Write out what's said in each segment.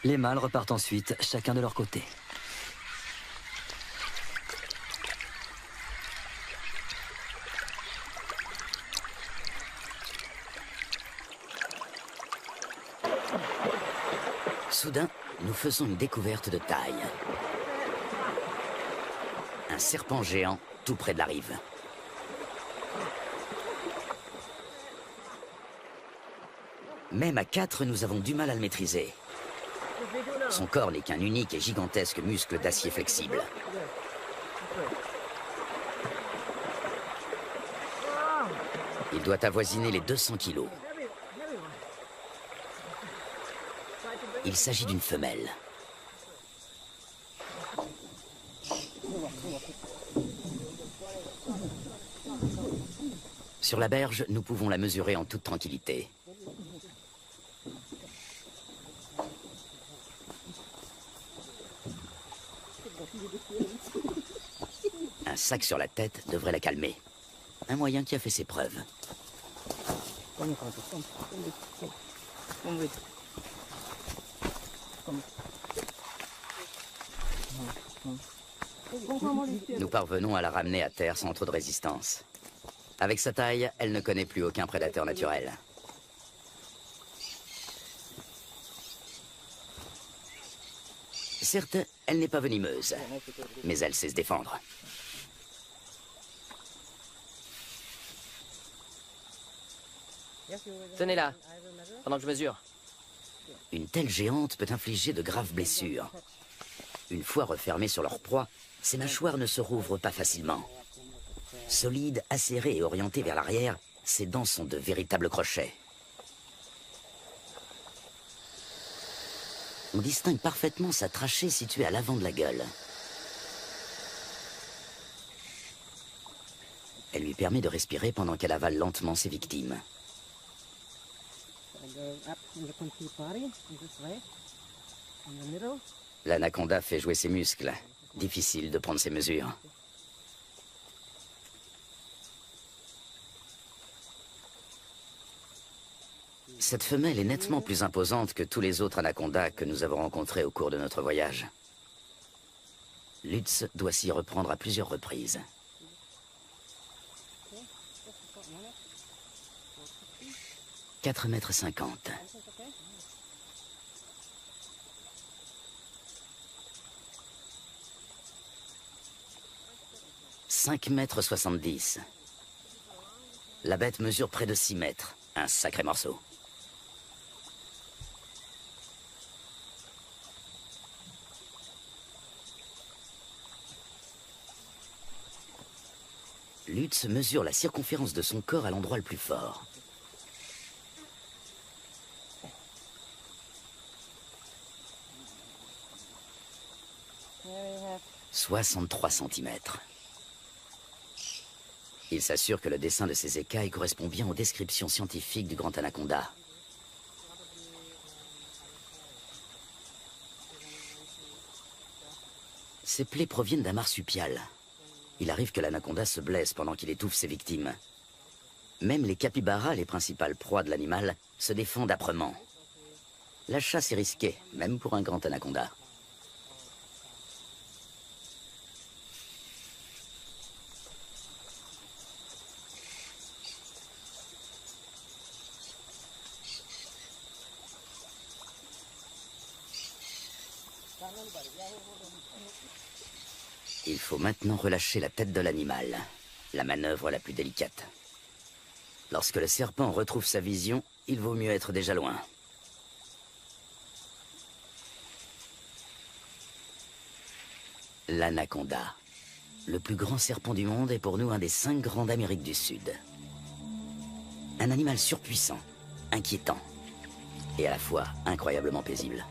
Les mâles repartent ensuite, chacun de leur côté. Soudain, nous faisons une découverte de taille. Un serpent géant tout près de la rive. Même à 4, nous avons du mal à le maîtriser. Son corps n'est qu'un unique et gigantesque muscle d'acier flexible. Il doit avoisiner les 200 kilos. Il s'agit d'une femelle. Sur la berge, nous pouvons la mesurer en toute tranquillité. Un sac sur la tête devrait la calmer. Un moyen qui a fait ses preuves. Nous parvenons à la ramener à terre sans trop de résistance. Avec sa taille, elle ne connaît plus aucun prédateur naturel. Certes, elle n'est pas venimeuse, mais elle sait se défendre. Tenez-la, pendant que je mesure. Une telle géante peut infliger de graves blessures. Une fois refermées sur leur proie, ces mâchoires ne se rouvrent pas facilement. Solides, acérées et orientées vers l'arrière, ses dents sont de véritables crochets. On distingue parfaitement sa trachée située à l'avant de la gueule. Elle lui permet de respirer pendant qu'elle avale lentement ses victimes. L'anaconda fait jouer ses muscles. Difficile de prendre ses mesures. Cette femelle est nettement plus imposante que tous les autres anacondas que nous avons rencontrés au cours de notre voyage. Lutz doit s'y reprendre à plusieurs reprises. « 4,50 m. 5,70 m. La bête mesure près de 6 mètres. Un sacré morceau. Lutz mesure la circonférence de son corps à l'endroit le plus fort. « 63 cm. Il s'assure que le dessin de ses écailles correspond bien aux descriptions scientifiques du grand anaconda. Ces plaies proviennent d'un marsupial. Il arrive que l'anaconda se blesse pendant qu'il étouffe ses victimes. Même les capybaras, les principales proies de l'animal, se défendent âprement. La chasse est risquée, même pour un grand anaconda. Il faut maintenant relâcher la tête de l'animal, la manœuvre la plus délicate. Lorsque le serpent retrouve sa vision, il vaut mieux être déjà loin. L'anaconda, le plus grand serpent du monde, est pour nous un des 5 grands d'Amérique du Sud. Un animal surpuissant, inquiétant, et à la fois incroyablement paisible.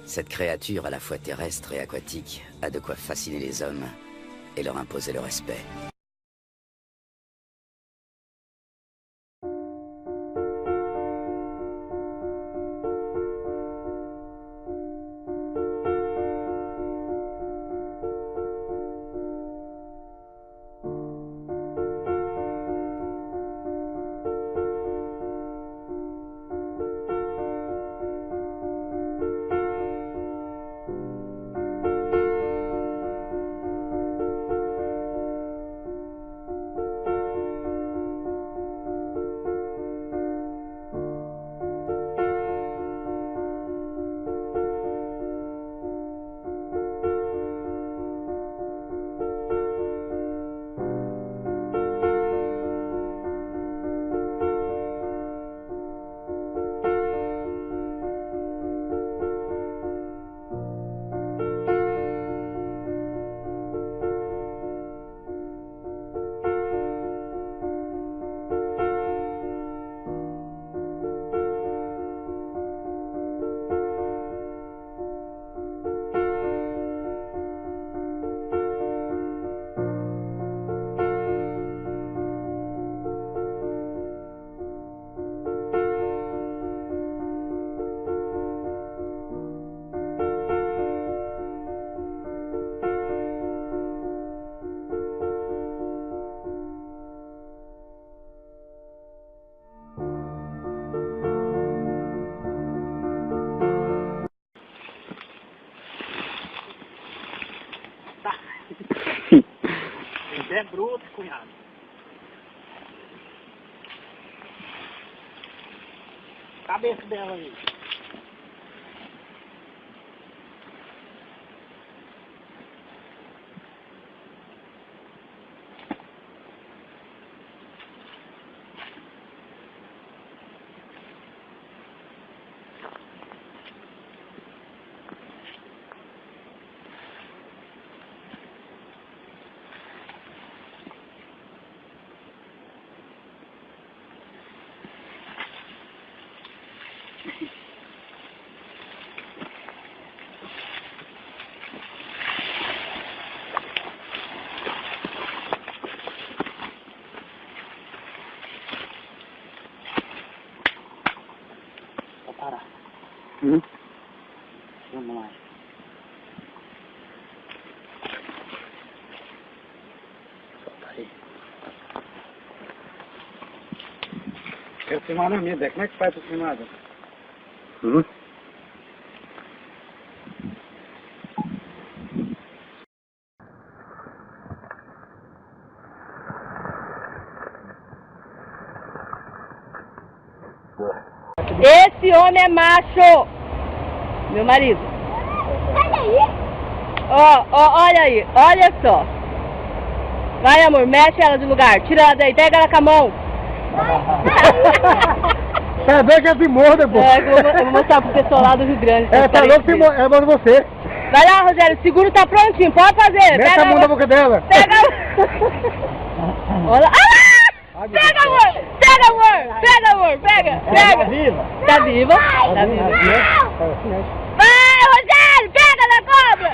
Cette créature à la fois terrestre et aquatique a de quoi fasciner les hommes et leur imposer le respect. cabeça dela aí. Parar. Vamos lá. Solta aí. Quero filmar na minha, como é que faz pra filmar? Esse homem é macho! Meu marido. Olha aí. Ó, olha aí, olha só. Vai, amor, mexe ela de lugar. Tira ela daí, pega ela com a mão. Tá vendo que é filmou depois? É, eu vou mostrar pro pessoal lá do Rio Grande. Tá louco, filmou, é bom você. Vai lá, Rogério, o seguro tá prontinho, pode fazer. Mete a mão na boca dela. Pega. Olha lá. Pega, amor! Pega, amor! Pega, amor! Pega! Pega! Tá viva? Tá viva. Vai, Rogério! Pega na cobra!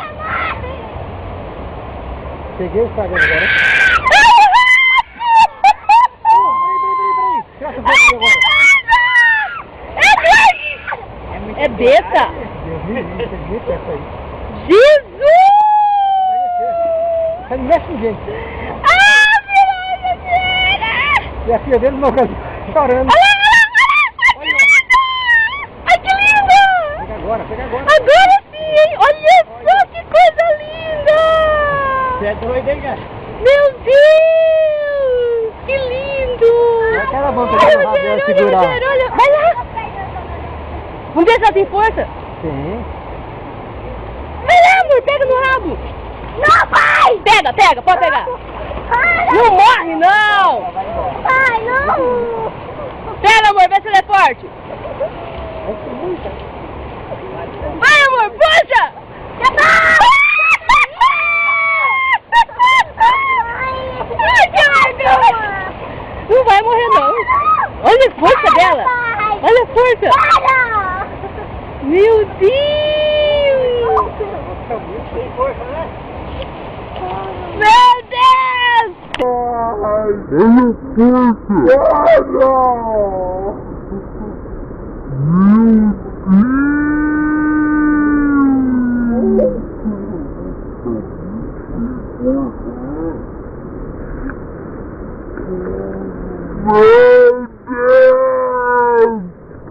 Peguei o Instagram agora. É besta! Jesus! Não mexe ninguém. E a filha dele não chorando. Ai, que lindo! Pega agora, pega agora. Agora sim, hein? Olha só que coisa linda! Você é doido, hein, cara? Meu Deus! Que lindo! Aquela mão Ai, pegando o rabo Rogério, dela, olha, segurar. Rogério, olha. Vai lá! Vamos ver se ela tem força? Sim. Vai lá, amor, pega no rabo! Não, pai! Pega, pega, pode pegar! Não morre, não! Pai, não. Pega, amor, vê se ele é forte! Vai, amor, puxa! Não vai morrer, não! Olha a força dela! Olha a força! Meu Deus! Meu Deus! Oh!